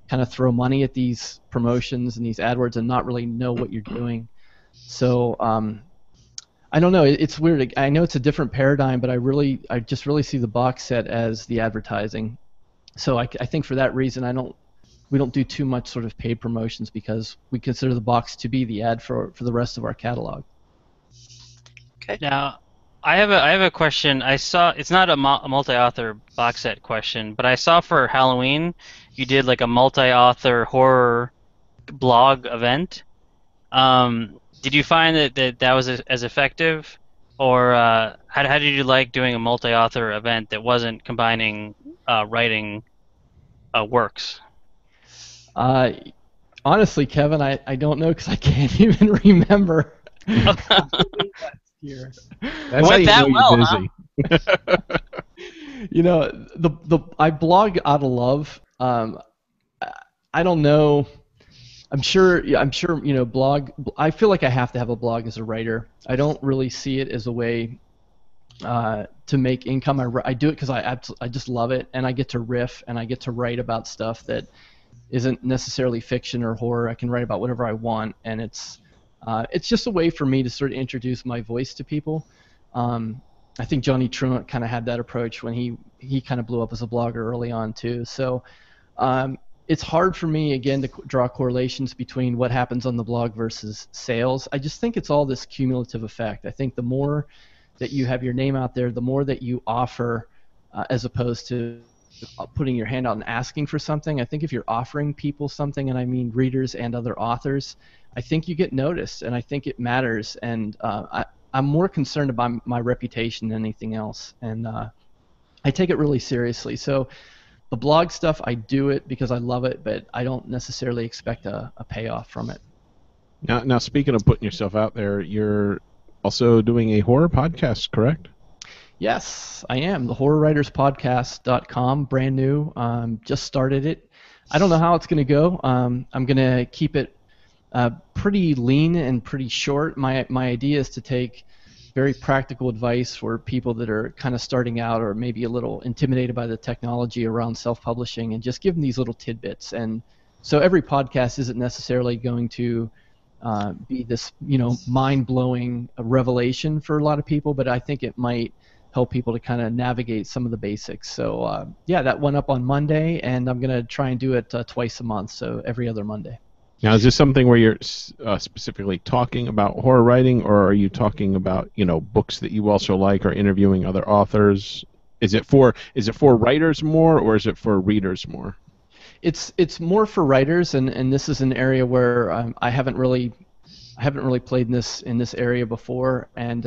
kind of throw money at these promotions and these AdWords and not really know what you're doing. So I don't know. It's weird. I know it's a different paradigm, but I just really see the box set as the advertising. So I think for that reason, we don't do too much sort of paid promotions because we consider the box to be the ad for the rest of our catalog.
Okay.
Now, I have a question. I saw it's not a multi-author box set question, but I saw for Halloween you did like a multi-author horror blog event. Did you find that was as effective, or how did you like doing a multi-author event that wasn't combining writing works?
Honestly, Kevin, I don't know because I can't even remember. Here.
That's
Went
how
that
you know
well,
you're busy.
Huh? I blog out of love. I don't know. I'm sure. Blog. I feel like I have to have a blog as a writer. I don't really see it as a way to make income. I do it because I just love it, and I get to riff and I get to write about stuff that isn't necessarily fiction or horror. I can write about whatever I want, and it's just a way for me to sort of introduce my voice to people. I think Johnny Truant kind of had that approach when he kind of blew up as a blogger early on too. So it's hard for me, again, to draw correlations between what happens on the blog versus sales. I just think it's all this cumulative effect. I think the more that you have your name out there, the more that you offer as opposed to putting your hand out and asking for something. I think if you're offering people something, and I mean readers and other authors, I think you get noticed, and I think it matters. And I'm more concerned about my reputation than anything else, and I take it really seriously. So the blog stuff, I do it because I love it, but I don't necessarily expect a payoff from it.
Now, speaking of putting yourself out there, you're also doing a horror podcast, correct?
Yes, I am. The HorrorWritersPodcast.com, brand new. Just started it. I don't know how it's going to go. I'm going to keep it pretty lean and pretty short. My idea is to take very practical advice for people that are kind of starting out or maybe a little intimidated by the technology around self-publishing, and just give them these little tidbits. And so every podcast isn't necessarily going to be this, mind-blowing revelation for a lot of people, but I think it might help people to kind of navigate some of the basics. So yeah, that went up on Monday, and I'm going to try and do it twice a month, so every other Monday.
Now, is this something where you're specifically talking about horror writing, or are you talking about books that you also like, or interviewing other authors? Is it for writers more, or is it for readers more?
It's more for writers, and this is an area where I haven't really played in this area before, and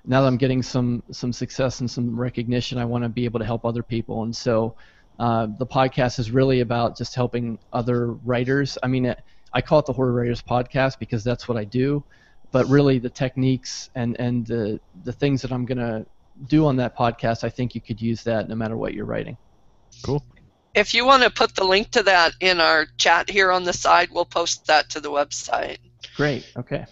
now that I'm getting some success and some recognition, I want to be able to help other people. And so the podcast is really about just helping other writers. I mean, I call it the Horror Writers Podcast because that's what I do, but really the techniques and the things that I'm going to do on that podcast, I think you could use that no matter what you're writing.
Cool.
If you want to put the link to that in our chat here on the side, we'll post that to the website.
Great. Okay.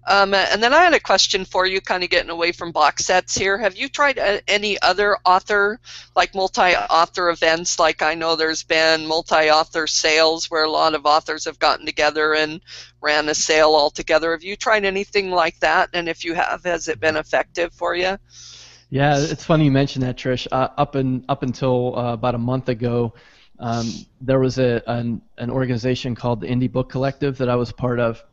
And then I had a question for you, kind of getting away from box sets here. Have you tried any other author, like multi-author events? Like I know there's been multi-author sales where a lot of authors have gotten together and ran a sale all together. Have you tried anything like that? And if you have, has it been effective for you?
Yeah, it's funny you mention that, Trish. Up until about a month ago, there was an organization called the Indie Book Collective that I was part of,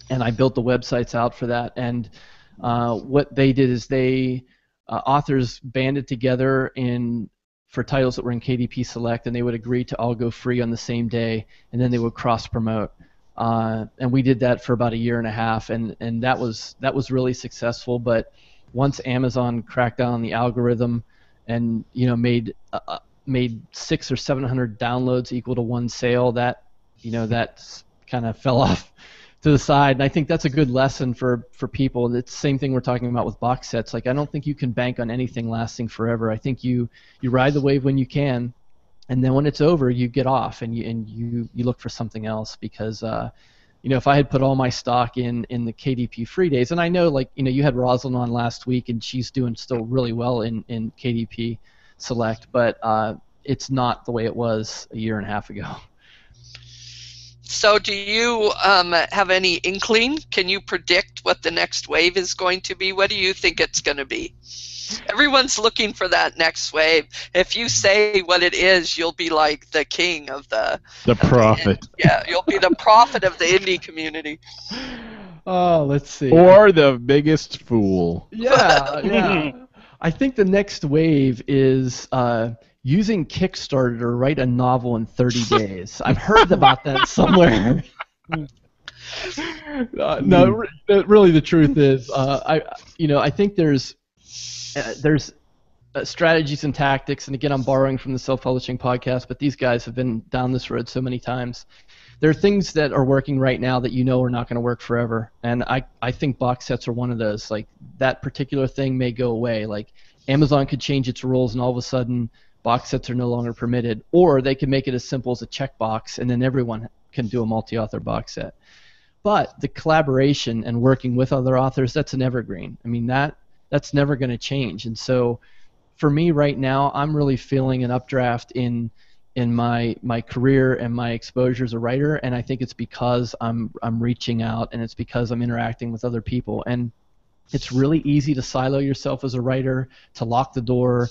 and I built the websites out for that. And what they did is they authors banded together for titles that were in KDP Select, and they would agree to all go free on the same day, and then they would cross promote. And we did that for about a year and a half, and that was really successful. But once Amazon cracked down on the algorithm, and made 600 or 700 downloads equal to one sale, that kind of fell off to the side. And I think that's a good lesson for people. It's the same thing we're talking about with box sets. Like, I don't think you can bank on anything lasting forever. I think you ride the wave when you can, and then when it's over, you get off and you look for something else. Because if I had put all my stock in the KDP free days, and I know, like, you had Rosalind on last week, and she's doing still really well in KDP Select, but it's not the way it was a year and a half ago.
So do you have any inkling? Can you predict what the next wave is going to be? What do you think it's going to be? Everyone's looking for that next wave. If you say what it is, you'll be like the king of the
prophet.
Yeah, you'll be the prophet of the indie community.
Oh, let's see.
Or the biggest fool.
Yeah. I think the next wave is using Kickstarter to write a novel in 30 days. I've heard about that somewhere. No, really, the truth is, I think there's strategies and tactics, and again, I'm borrowing from the Self-Publishing Podcast, but these guys have been down this road so many times. There are things that are working right now that are not going to work forever, and I think box sets are one of those. Like, that particular thing may go away. Like, Amazon could change its rules, and all of a sudden, box sets are no longer permitted, or they can make it as simple as a checkbox, and then everyone can do a multi-author box set. But the collaboration and working with other authors, that's an evergreen. I mean, that's never going to change. And so, for me right now, I'm really feeling an updraft in my career and my exposure as a writer, and I think it's because I'm reaching out, and it's because I'm interacting with other people. And it's really easy to silo yourself as a writer, to lock the door,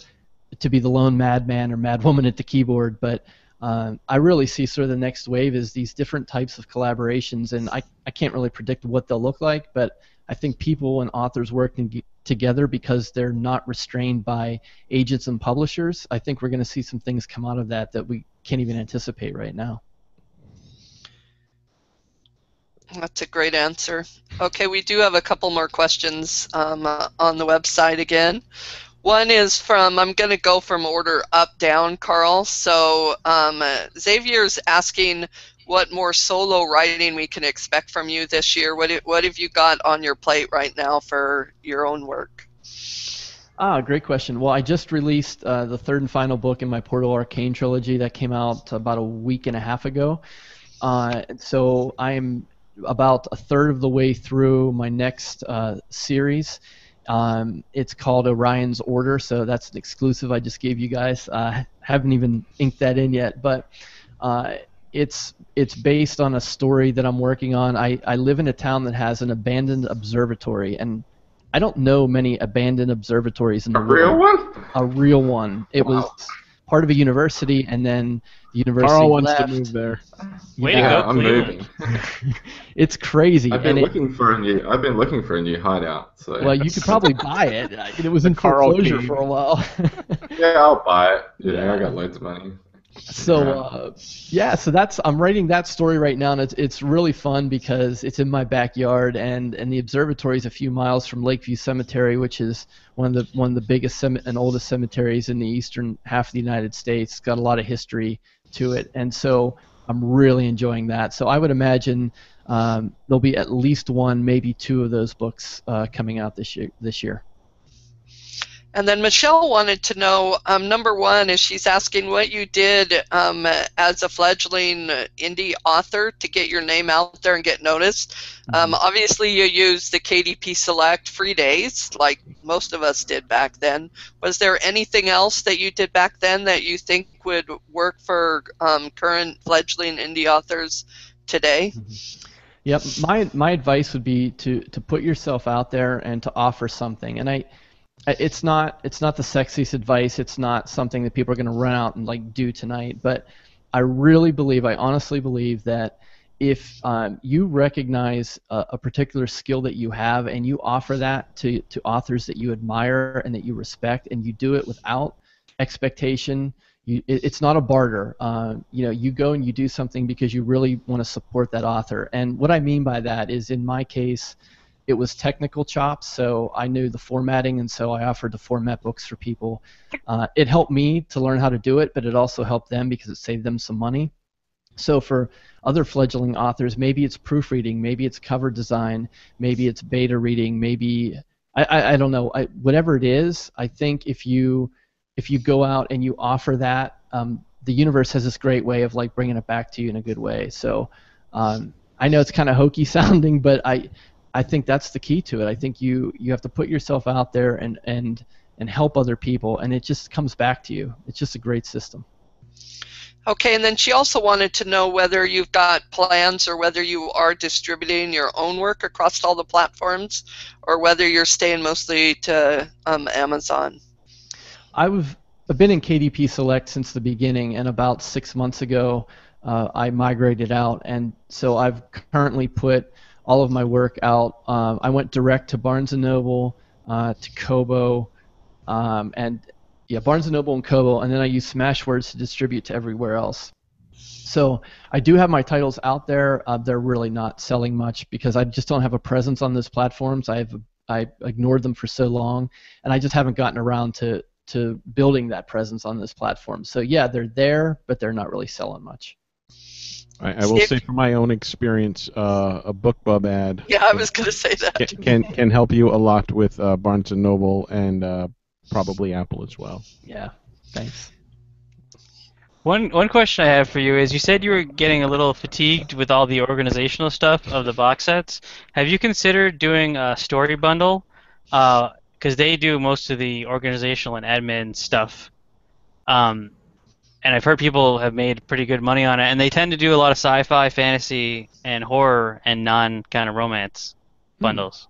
to be the lone madman or madwoman at the keyboard. But I really see sort of the next wave is these different types of collaborations, and I can't really predict what they'll look like, but I think people and authors working together because they're not restrained by agents and publishers. I think we're going to see some things come out of that we can't even anticipate right now.
That's a great answer. Okay, we do have a couple more questions on the website again. One is from, I'm going to go from order up, down, Carl. So Xavier's asking what more solo writing we can expect from you this year. What have you got on your plate right now for your own work?
Great question. Well, I just released the third and final book in my Portal Arcane trilogy that came out about a week and a half ago. So I'm about a third of the way through my next series. It's called Orion's Order, so that's an exclusive I just gave you guys. Haven't even inked that in yet, but it's based on a story that I'm working on. I live in a town that has an abandoned observatory, and I don't know many abandoned observatories in the world.
A real one?
A real one. It was part of a university, and then the university
Carl
left.
wants to move there.
Way to go,
I'm
Cleveland.
moving.
It's crazy.
I've been looking for a new hideout. So.
Well, you could probably buy it. It was in
Carl
foreclosure
King.
for a while.
Yeah, I'll buy it.
Yeah.
I got loads of money.
So so I'm writing that story right now, and it's really fun because it's in my backyard, and the observatory is a few miles from Lakeview Cemetery, which is one of the biggest and oldest cemeteries in the eastern half of the United States. It's got a lot of history to it, and so I'm really enjoying that. So I would imagine there'll be at least one, maybe two of those books coming out this year.
And then Michelle wanted to know, number one, is she's asking what you did as a fledgling indie author to get your name out there and get noticed. Obviously, you used the KDP Select free days, like most of us did back then. Was there anything else that you did back then that you think would work for current fledgling indie authors today?
Yep, my advice would be to put yourself out there and to offer something. And it's not the sexiest advice. It's not something that people are going to run out and like do tonight. But I honestly believe that if you recognize a particular skill that you have and you offer that to authors that you admire and that you respect, and you do it without expectation, it's not a barter. You go and you do something because you really want to support that author. And what I mean by that is, in my case, it was technical chops, so I knew the formatting, and so I offered to format books for people. It helped me to learn how to do it, but it also helped them because it saved them some money. So for other fledgling authors, maybe it's proofreading, maybe it's cover design, maybe it's beta reading, maybe I don't know. Whatever it is, I think if you go out and you offer that, the universe has this great way of like bringing it back to you in a good way. So I know it's kind of hokey sounding, but I think that's the key to it. I think you have to put yourself out there and help other people, and it just comes back to you. It's just a great system.
Okay, and then she also wanted to know whether you've got plans or whether you are distributing your own work across all the platforms, or whether you're staying mostly to Amazon.
I've been in KDP Select since the beginning, and about 6 months ago I migrated out, and so I've currently put all of my work out. I went direct to Barnes & Noble, to Kobo, Barnes & Noble and Kobo, and then I use Smashwords to distribute to everywhere else. So I do have my titles out there. They're really not selling much because I just don't have a presence on those platforms. I ignored them for so long, and I just haven't gotten around to building that presence on this platform. So yeah, they're there, but they're not really selling much.
I will say from my own experience, a BookBub ad.
Yeah, I was going to say that.
Can help you a lot with Barnes & Noble and probably Apple as well.
Yeah, thanks.
One question I have for you is, you said you were getting a little fatigued with all the organizational stuff of the box sets. Have you considered doing a story bundle? Because they do most of the organizational and admin stuff. And I've heard people have made pretty good money on it, and they tend to do a lot of sci-fi, fantasy, and horror, and non-kind of romance bundles.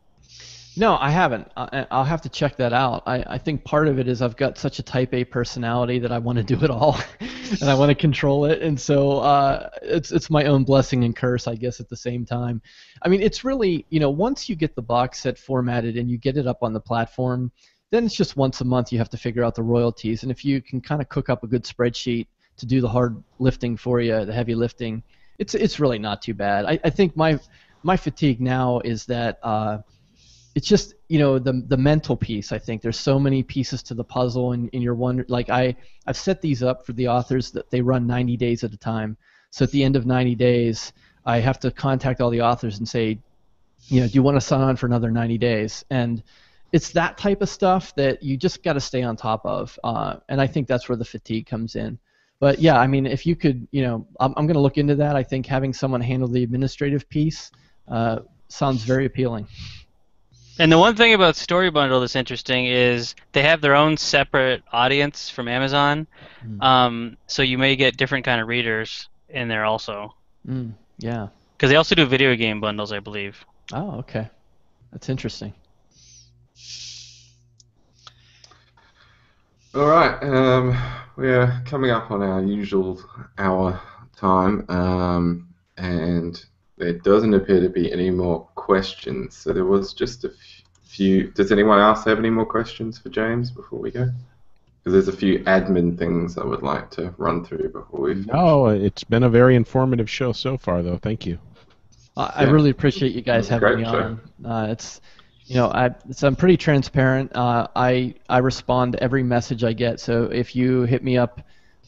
No, I haven't. I'll have to check that out. I think part of it is I've got such a type A personality that I want to do it all, and I want to control it, and so it's my own blessing and curse, I guess, at the same time. I mean, it's really, once you get the box set formatted and you get it up on the platform, then it's just once a month you have to figure out the royalties, and if you can kind of cook up a good spreadsheet to do the hard lifting for you, the heavy lifting, it's really not too bad. I think my fatigue now is that it's just the mental piece. I think there's so many pieces to the puzzle, and you're wondering, like I've set these up for the authors that they run 90 days at a time. So at the end of 90 days, I have to contact all the authors and say, do you want to sign on for another 90 days? And it's that type of stuff that you just got to stay on top of, and I think that's where the fatigue comes in. But yeah, I mean, if you could, I'm going to look into that. I think having someone handle the administrative piece sounds very appealing.
And the one thing about Story Bundle that's interesting is they have their own separate audience from Amazon, so you may get different kind of readers in there also.
Yeah.
Because they also do video game bundles, I believe.
Oh, okay. That's interesting.
All right, we are coming up on our usual hour time, and there doesn't appear to be any more questions. So there was just a few. Does anyone else have any more questions for James before we go? Because there's a few admin things I would like to run through before we finish.
No, it's been a very informative show so far, though. Thank you.
I really appreciate you guys having me on. I'm pretty transparent. I respond to every message I get. So if you hit me up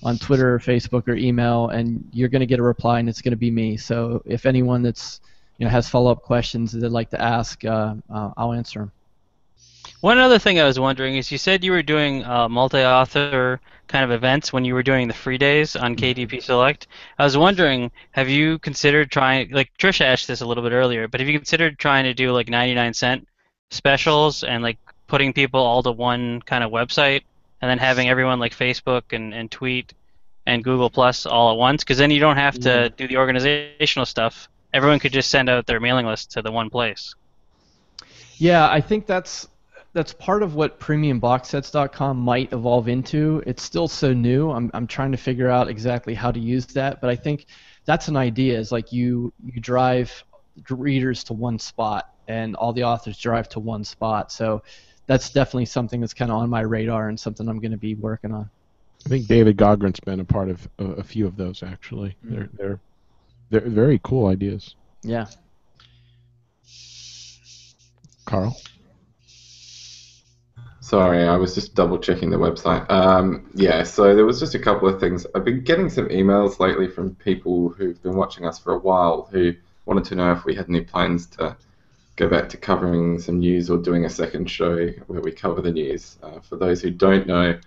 on Twitter or Facebook or email, and you're going to get a reply, and it's going to be me. So if anyone that's has follow-up questions that they'd like to ask, I'll answer them.
One other thing I was wondering is you said you were doing multi-author kind of events when you were doing the free days on KDP Select. I was wondering, have you considered trying, like Trisha asked this a little bit earlier, but have you considered trying to do like 99-cent specials and like putting people all to one kind of website and then having everyone like Facebook and Tweet and Google Plus all at once? Because then you don't have to do the organizational stuff. Everyone could just send out their mailing list to the one place.
Yeah, I think that's part of what premiumboxsets.com might evolve into. It's still so new. I'm trying to figure out exactly how to use that, but I think that's an idea. Is like you drive readers to one spot, and all the authors drive to one spot. So that's definitely something that's kind of on my radar and something I'm going to be working on.
I think David Gogren's been a part of a few of those actually. They're very cool ideas.
Yeah.
Carl?
Sorry, I was just double checking the website. Yeah, so there was just a couple of things. I've been getting some emails lately from people who've been watching us for a while who wanted to know if we had any plans to go back to covering some news or doing a second show where we cover the news. For those who don't know,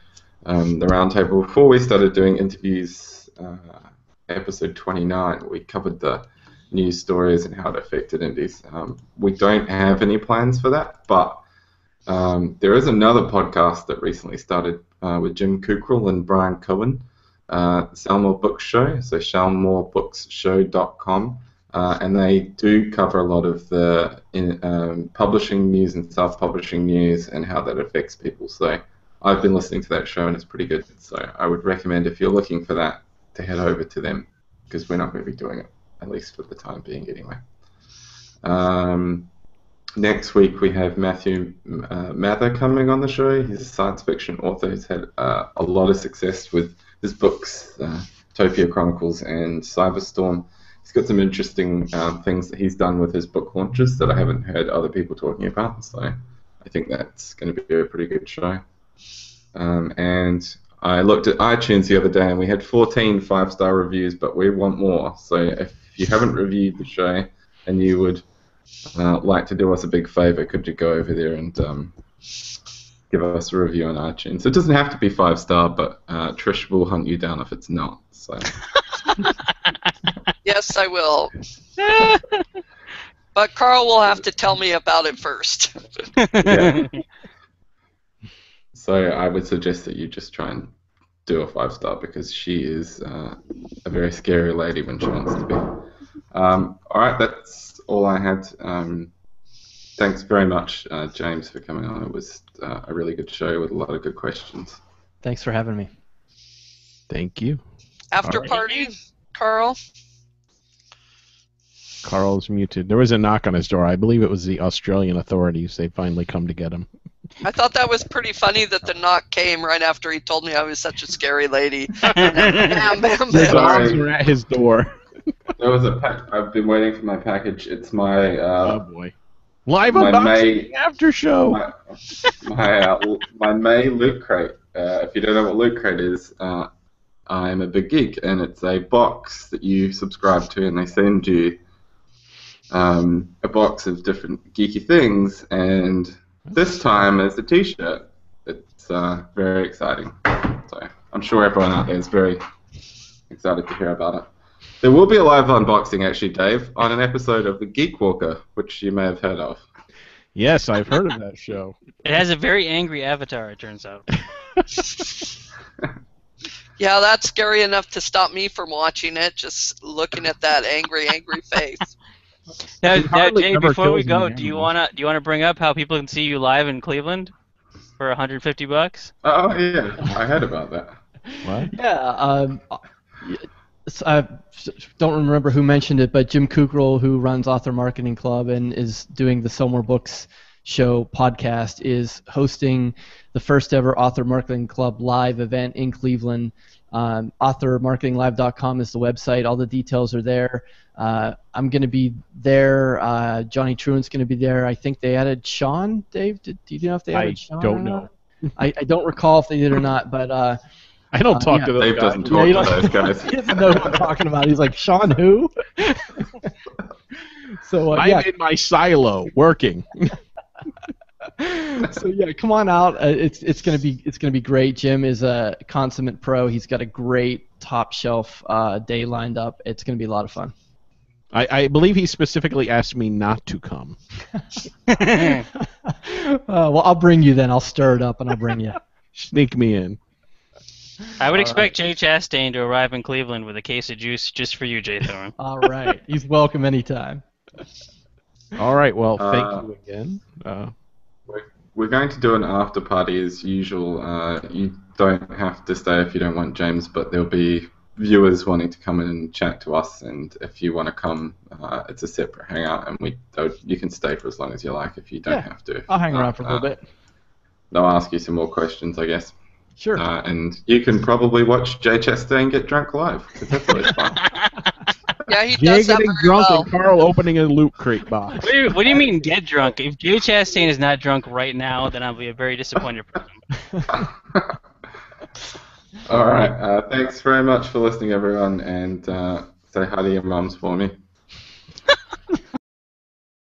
the roundtable, before we started doing interviews, episode 29, we covered the news stories and how it affected indies. We don't have any plans for that, but there is another podcast that recently started with Jim Kukral and Brian Cohen, Shalmore Books Show, so shalmorebookshow.com, and they do cover a lot of the publishing news and self-publishing news and how that affects people. So I've been listening to that show and it's pretty good. So I would recommend, if you're looking for that, to head over to them, because we're not going to be doing it, at least for the time being anyway. Next week we have Matthew Mather coming on the show. He's a science fiction author who's had a lot of success with his books, Topia Chronicles and Cyberstorm. He's got some interesting things that he's done with his book launches that I haven't heard other people talking about, so I think that's going to be a pretty good show. And I looked at iTunes the other day and we had 14 5-star reviews, but we want more. So if you haven't reviewed the show and you would like to do us a big favor, could you go over there and give us a review on iTunes? It doesn't have to be 5-star, but Trish will hunt you down if it's not. So.
Yes, I will. But Carl will have to tell me about it first.
Yeah. So I would suggest that you just try and do a 5-star, because she is a very scary lady when she wants to be. All right, that's all I had. Thanks very much, James, for coming on. It was a really good show with a lot of good questions.
Thanks for having me.
Thank you.
After party, Carl?
Carl's muted. There was a knock on his door. I believe it was the Australian authorities. They finally come to get him.
I thought that was pretty funny that the knock came right after he told me I was such a scary lady. Bam, bam,
His
bam.
arms were at his door.
There was a pack. I've been waiting for my package. It's my
Oh boy. Live
my
unboxing after show.
my May Loot Crate. If you don't know what Loot Crate is, I'm a big geek, and it's a box that you subscribe to, and they send you a box of different geeky things, and this time it's a T-shirt. It's very exciting. So I'm sure everyone out there is very excited to hear about it. There will be a live unboxing, actually, Dave, on an episode of The Geek Walker, which you may have heard of.
Yes, I've heard of that show.
It has a very angry avatar, it turns out.
Yeah, that's scary enough to stop me from watching it, just looking at that angry, angry face.
Now,
It hardly
Jay,
ever
before we
kills
go,
any
do you
animals.
wanna bring up how people can see you live in Cleveland for $150?
Oh, yeah, I heard about that.
What?
Yeah, I don't remember who mentioned it, but Jim Kukral, who runs Author Marketing Club and is doing the Sell Books Show podcast, is hosting the first ever Author Marketing Club live event in Cleveland. AuthorMarketingLive.com is the website. All the details are there. I'm going to be there. Johnny Truant's going to be there. I think they added Sean. Dave, do you know if they added Sean?
I don't know.
I don't recall if they did or not, but
I don't talk to those
Dave
guys.
doesn't talk
you
to
don't-
those guys.
he doesn't know who I'm talking about. He's like, Sean who? So
I'm
yeah,
in my silo working.
So yeah, come on out. It's gonna be great. Jim is a consummate pro. He's got a great top shelf day lined up. It's gonna be a lot of fun.
I believe he specifically asked me not to come.
Well, I'll bring you then. I'll stir it up and I'll bring you.
Sneak me in.
I would expect Jay Chastain to arrive in Cleveland with a case of juice just for you, Jay Thorn.
All right, he's welcome anytime.
All right. Well, thank you again.
We're going to do an after party as usual. You don't have to stay if you don't want, James, but there'll be viewers wanting to come in and chat to us, and if you want to come, it's a separate hangout, and you can stay for as long as you like if you don't have to.
I'll hang around for a little bit.
They'll ask you some more questions, I guess.
Sure.
And you can probably watch Jay Chastain get drunk live, because that's always fun.
Yeah, he
Jay
does that
getting
very
drunk
well.
and Carl opening a Loot Crate box.
What do you mean get drunk? If Jay Chastain is not drunk right now, then I'll be a very disappointed person.
All right. Thanks very much for listening, everyone, and say hi to your mums for me.